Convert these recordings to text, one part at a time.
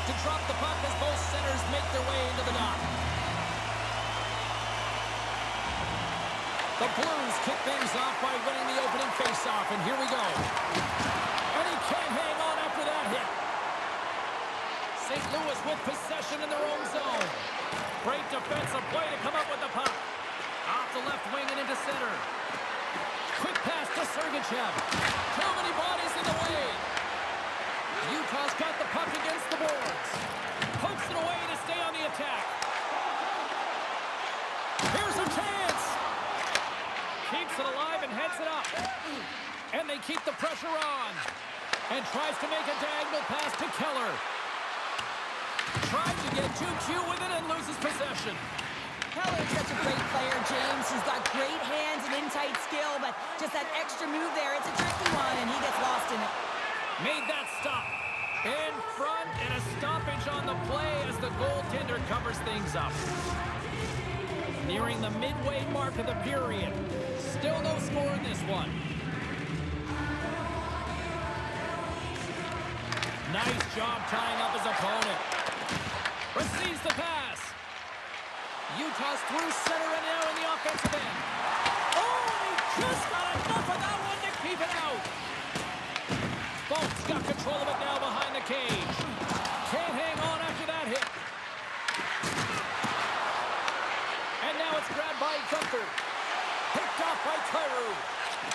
to drop the puck as both centers make their way into the dot. The Blues kick things off by winning the opening faceoff, and here we go. And he can't hang on after that hit. St. Louis with possession in their own zone. Great defensive play to come up with the puck. Off the left wing and into center. Quick pass to Sergachev. Too many bodies in the way. Utah's got the puck against the boards. Pokes it away to stay on the attack. Here's a chance. Keeps it alive and heads it up. And they keep the pressure on. And tries to make a diagonal pass to Keller. Tries to get too cute with it and loses possession. Keller's such a great player, James. He's got great hands and in-tight skill, but just that extra move there, it's a tricky one, and he gets lost in it. Made that stop. In front, and a stoppage on the play as the goaltender covers things up. Nearing the midway mark of the period. Still no score in this one. Nice job tying up his opponent. Receives the pass. Utah's through center and now in the offensive end. Oh, he just got enough of that one to keep it out. Bolt's got control of it now behind the cage. Can't hang on after that hit. And now it's grabbed by Gunther. Picked off by Kyrou.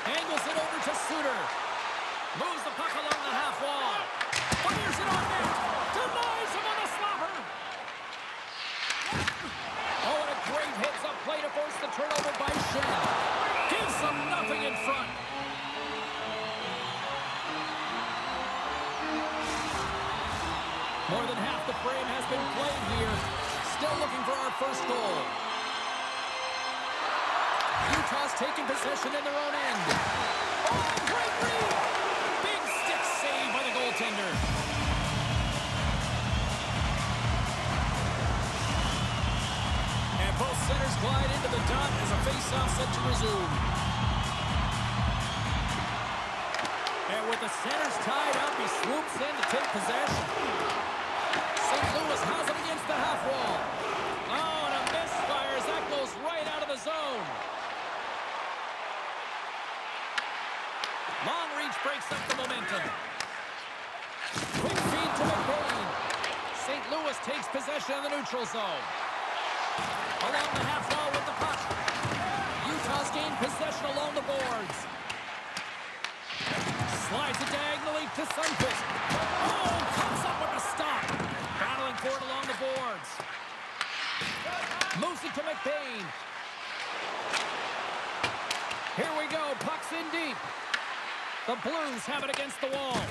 Angles it over to Suter. Moves the puck along the half wall. Fires it on net. Denies him on the slapper. Oh, and a great hits-up play to force the turnover by Shen. Gives them nothing in front. More than half the frame has been played here. Still looking for our first goal. Utah's taking possession in their own end. Oh, great read! Big stick save by the goaltender. And both centers glide into the dot as a face-off set to resume. And with the centers tied up, he swoops in to take possession. St. Louis has it against the half wall. Oh, and a misfire as that goes right out of the zone. Long reach breaks up the momentum. Quick feed to McBain. St. Louis takes possession of the neutral zone. Along the half wall with the puck. Utah's gained possession along the boards. Slides it diagonally to Sundqvist. Oh, comes up with a stop. Battling for it along the boards. Moves it to McBain. Here we go. Puck's in deep. The Blues have it against the wall.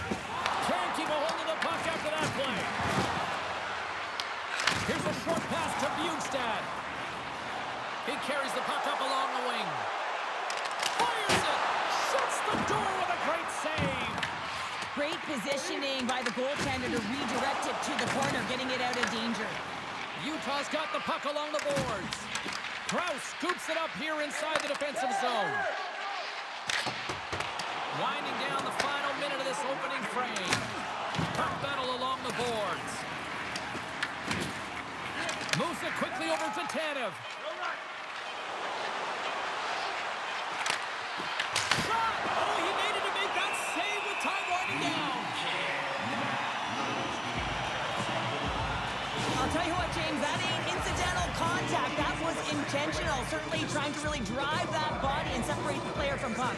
Can't keep a hold of the puck after that play. Here's a short pass to Bjugstad. He carries the puck up along the wing. Fires it. Shuts the door with a great save. Great positioning by the goaltender to redirect it to the corner, getting it out of danger. Utah's got the puck along the boards. Krause scoops it up here inside the defensive zone. Winding down the final minute of this opening frame. Puck battle along the boards. Moves it quickly over to Tanev. Shot! Oh, he made it to make that save with time winding down. I'll tell you what, James, that ain't incidental contact. That was intentional. Certainly trying to really drive that body and separate the player from puck.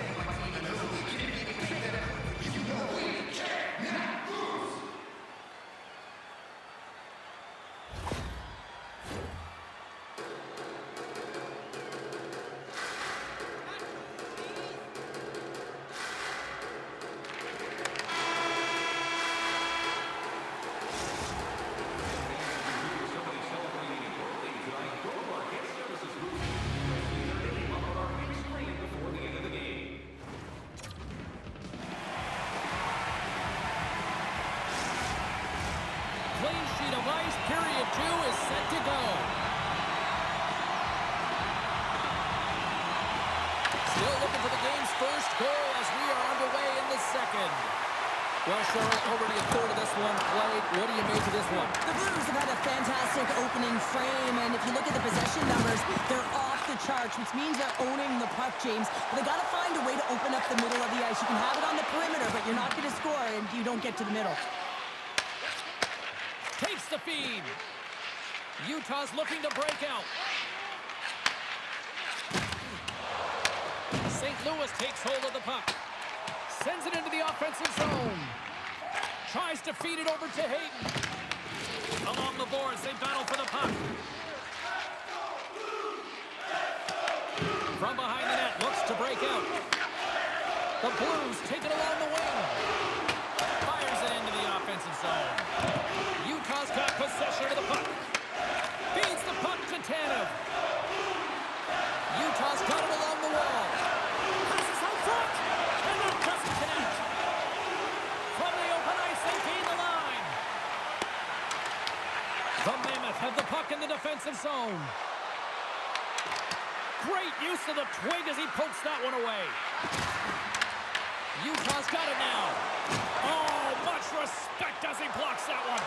Clean sheet of ice, period 2 is set to go. Still looking for the game's first goal as we are underway in the second. Well, Cheryl, already a third of this one played. What do you make of this one? The Blues have had a fantastic opening frame, and if you look at the possession numbers, they're off the charts, which means they're owning the puck, James. But they got to find a way to open up the middle of the ice. You can have it on the perimeter, but you're not going to score if you don't get to the middle. Takes the feed. Utah's looking to break out. St. Louis takes hold of the puck. Sends it into the offensive zone. Tries to feed it over to Hayden. Along the boards, they battle for the puck. From behind the net, looks to break out. The Blues take it along the wing. Fires it into the offensive zone. Utah's got possession of the puck. Feeds the puck to Tanev. Utah's got it along the wall. Passes out front. And that doesn't connect. From the open ice, they gain the line. The Mammoth have the puck in the defensive zone. Great use of the twig as he pokes that one away. Utah's got it now. Oh, much respect as he blocks that one.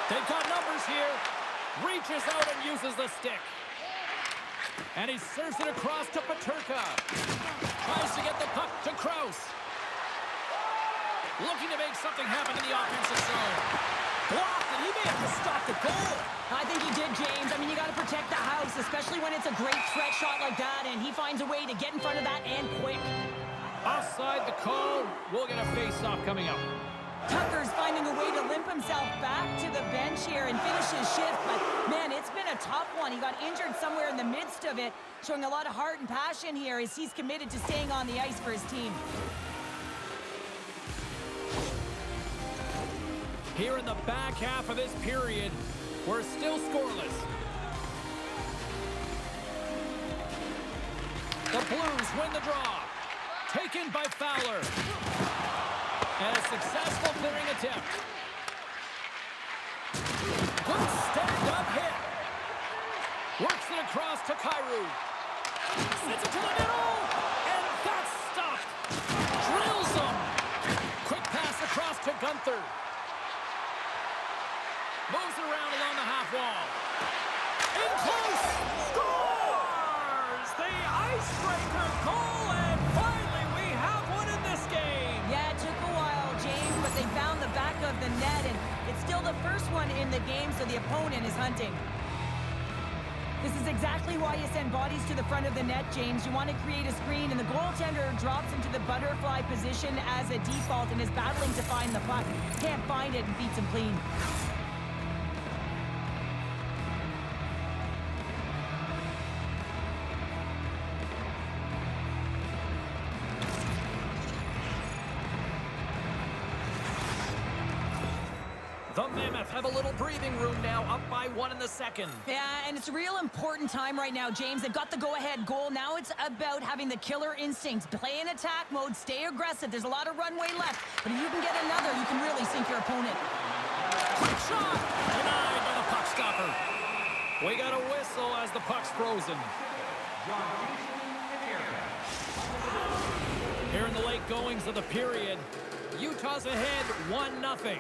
They've got numbers here. Reaches out and uses the stick. And he serves it across to Peterka. Tries to get the puck to Krause. Looking to make something happen in the offensive zone. Blocked, and he may have to stop the goal. I think he did, James. I mean, you got to protect the house, especially when it's a great threat shot like that, and he finds a way to get in front of that and quick. Offside the call. We'll get a face-off coming up. Tucker's finding a way to limp himself back to the bench here and finish his shift, but man, it's been a tough one. He got injured somewhere in the midst of it, showing a lot of heart and passion here as he's committed to staying on the ice for his team. Here in the back half of this period, we're still scoreless. The Blues win the draw. Taken by Fowler. And a successful clearing attempt. Good stand-up hit. Works it across to Kyrou. Sends it to the middle. And that's stopped. Drills him. Quick pass across to Gunther. Moves around along the half wall. In close. Scores! The icebreaker goal, and finally we have one in this game. Yeah, it took a while, James, but they found the back of the net, and it's still the first one in the game, so the opponent is hunting. This is exactly why you send bodies to the front of the net, James. You want to create a screen, and the goaltender drops into the butterfly position as a default and is battling to find the puck. Can't find it and beats him clean. The Mammoth have a little breathing room now, up by 1 in the second. Yeah, and it's a real important time right now, James. They've got the go-ahead goal. Now it's about having the killer instincts. Play in attack mode, stay aggressive. There's a lot of runway left, but if you can get another, you can really sink your opponent. Quick shot! Denied by the puck stopper. We got a whistle as the puck's frozen. Here in the late goings of the period, Utah's ahead 1-0.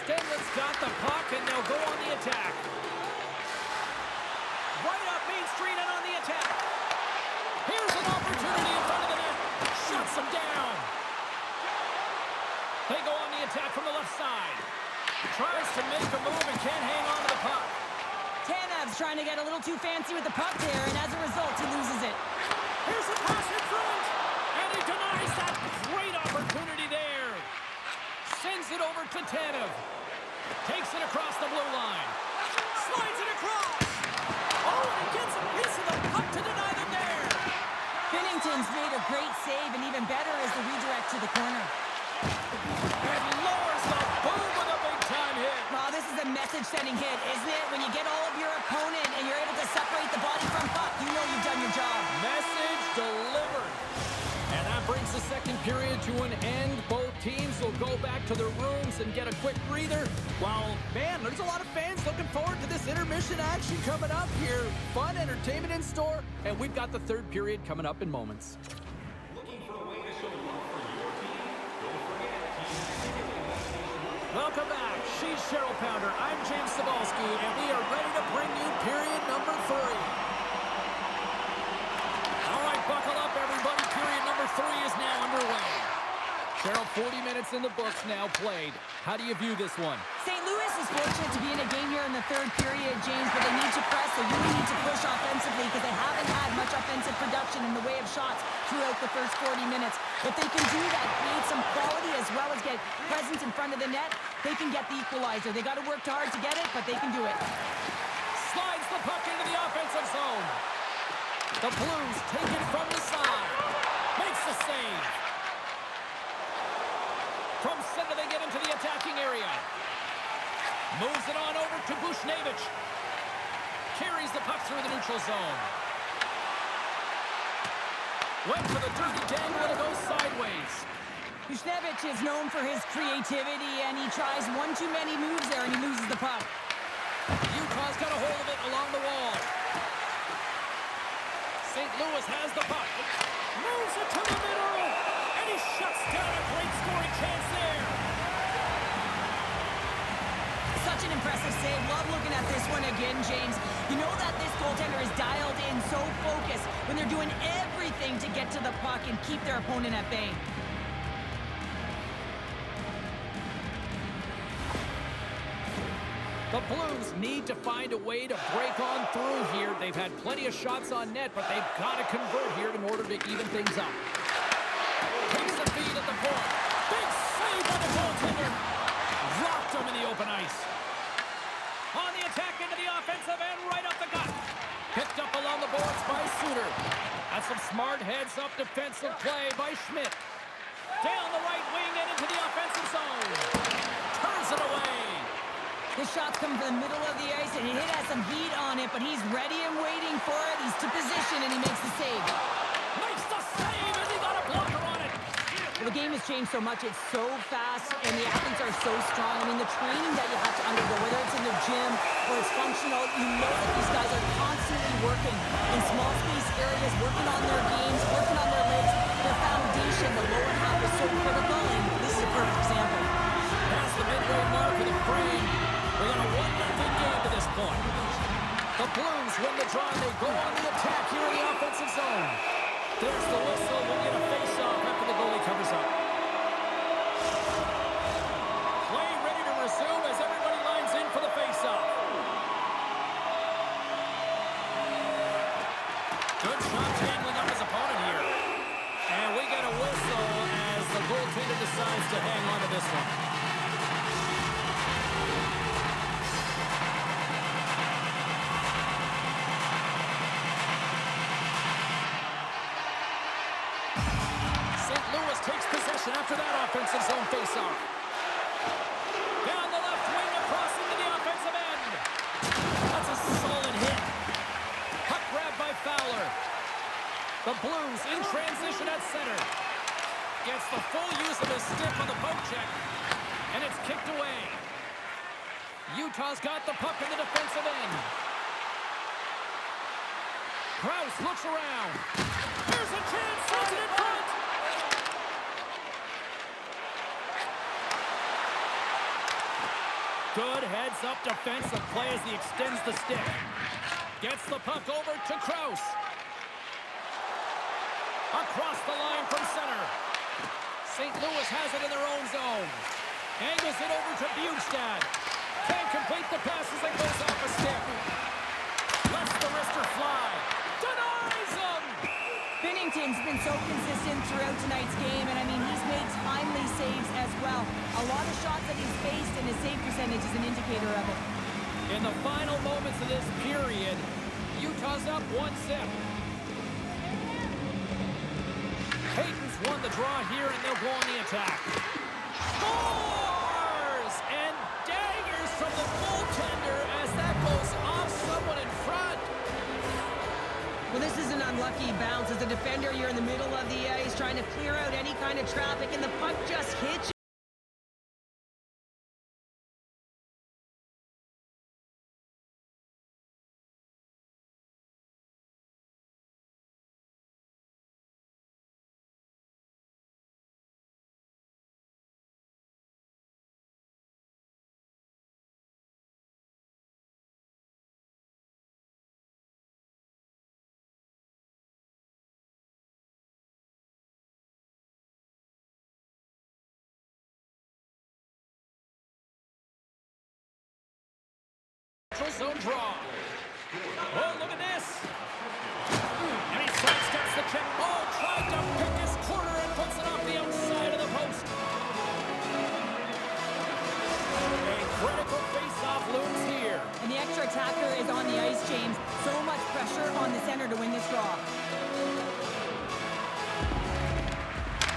Stenlett's got the puck, and they'll go on the attack. Right up Main Street and on the attack. Here's an opportunity in front of the net. Shuts them down. They go on the attack from the left side. Tries to make a move and can't hang on to the puck. Tanev's trying to get a little too fancy with the puck there, and as a result, he loses it. Here's a pass in front, and he denies that great opportunity there. Sends it over to Tanev. Takes it across the blue line. Slides it across. Oh, and he gets a piece of the puck to deny them there. Binnington's made a great save, and even better is the redirect to the corner. And lowers the boom with a big-time hit. Well, this is a message-sending hit, isn't it? When you get all of your opponent and you're able to separate the body from puck, you know you've done your job. Message delivered. And that brings the second period to an end. Both teams will go back to their rooms and get a quick breather. Well, man, there's a lot of fans looking forward to this intermission action coming up here. Fun entertainment in store, and we've got the third period coming up in moments. Welcome back. She's Cheryl Pounder. I'm James Cebulski, and we are ready to bring you period number 3. All right, buckle up, everybody. Period number 3 is now underway. Cheryl, 40 minutes in the books now played. How do you view this one? St. Louis is fortunate to be in a game here in the third period, James, but they need to press. They really need to push offensively because they haven't had much offensive production in the way of shots throughout the first 40 minutes. If they can do that, create some quality as well as get presence in front of the net, they can get the equalizer. They got to work hard to get it, but they can do it. Slides the puck into the offensive zone. The Blues take it from the side. Makes the save. From center, they get into the attacking area. Moves it on over to Bushnevich. Carries the puck through the neutral zone. Went for the dirty dangle, and it goes sideways. Bushnevich is known for his creativity, and he tries one too many moves there, and he loses the puck. Utah's got a hold of it along the wall. St. Louis has the puck. Moves it to the middle. And he shuts down a great scoring chance there. Such an impressive save. Love looking at this one again, James. You know that this goaltender is dialed in, so focused when they're doing everything to get to the puck and keep their opponent at bay. The Blues need to find a way to break on through here. They've had plenty of shots on net, but they've got to convert here in order to even things up. Takes the feed at the point. Big save by the goaltender. Rocked him in the open ice. On the attack into the offensive end, right up the gut. Picked up along the boards by Suter. That's some smart heads-up defensive play by Schmidt. Down the right wing and into the offensive zone. Turns it away. This shot's coming from the middle of the ice, and he has some heat on it, but he's ready and waiting for it. He's to position, and he makes the save. Makes the save, and he got a blocker on it. Well, the game has changed so much. It's so fast, and the athletes are so strong. I mean, the training that you have to undergo, whether it's in the gym or it's functional, you know that these guys are constantly working in small space areas, working on their games, working on their legs. Their foundation, the lower half, is so critical, and this is a perfect example. Past the midway mark of the frame. We're on a 1-0 game to this point. The Blues win the draw. They go on the attack here in the offensive zone. There's the whistle. We'll get a face-off after the goalie covers up. Play ready to resume as everybody lines in for the face-off. Good shot tangling up his opponent here. And we get a whistle as the goaltender decides to hang on to this one. Takes possession after that offensive zone faceoff. Down the left wing, across into the offensive end. That's a solid hit. Puck grab by Fowler. The Blues in transition at center. Gets the full use of his stick on the poke check, and it's kicked away. Utah's got the puck in the defensive end. Krause looks around. Here's a chance, throws it in front. Good heads-up defensive play as he extends the stick. Gets the puck over to Krause. Across the line from center. St. Louis has it in their own zone. Angles it over to Bjugstad. Can't complete the pass as it goes off a stick. Lets the wrister fly. Denies him! Binnington's been so consistent throughout tonight's game, and I mean, he's made timely saves as well. A lot of shots that he's faced, and his save percentage is an indicator of it. In the final moments of this period, Utah's up 1-0. Peyton's won the draw here, and they'll go on the attack. Scores! And daggers from the goaltender as that goes off someone in front. Well, this is an unlucky bounce. As a defender, you're in the middle of the ice trying to clear out any kind of traffic, and the puck just hits you. zone draw. Oh, look at this. And he sidesteps the check. Oh, tried to pick his corner and puts it off the outside of the post. A critical face-off looms here. And the extra attacker is on the ice, James. So much pressure on the center to win this draw.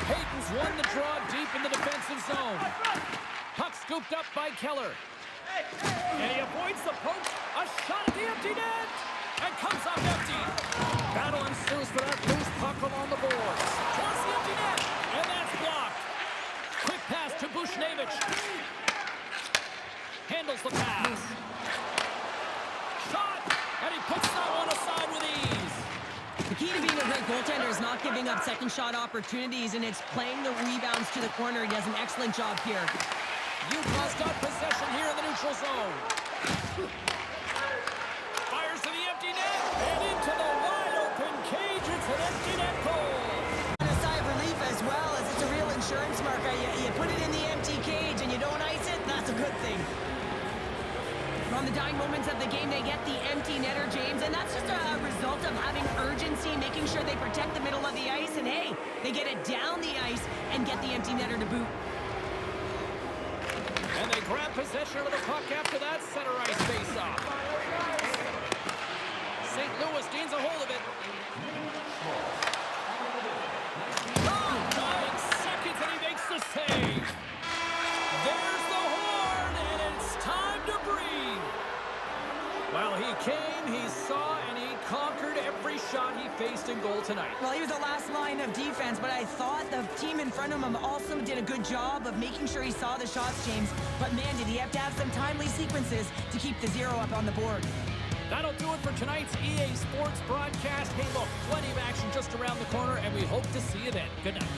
Hayton's won the draw deep in the defensive zone. Puck scooped up by Keller. And he avoids the poke. A shot at the empty net. And comes up empty. Battle ensues for that loose puck along the boards. Towards the empty net. And that's blocked. Quick pass to Bushnevich. Handles the pass. Shot. And he puts that one aside with ease. The key to being a great goaltender is not giving up second shot opportunities, and it's playing the rebounds to the corner. He does an excellent job here. Utah's got possession here in the neutral zone. Fires to the empty net. And into the wide-open cage. It's an empty net goal. And a sigh of relief as well, as it's a real insurance marker. You put it in the empty cage and you don't ice it, that's a good thing. On the dying moments of the game, they get the empty netter, James, and that's just a result of having urgency, making sure they protect the middle of the ice, and hey, they get it down the ice and get the empty netter to boot. And they grab possession of the puck after that center ice face-off. St. Louis gains a hold of it. Oh, 9 seconds, and he makes the save. There's the horn, and it's time to breathe. Well, he came, he saw, and he conquered every shot he faced in goal tonight. Well, he was the last line of defense, but I thought the team in front of him also did a good job of making sure he saw the shots, James. But man, did he have to have some timely sequences to keep the zero up on the board. That'll do it for tonight's EA Sports broadcast. Hey, look, plenty of action just around the corner, and we hope to see you then. Good night.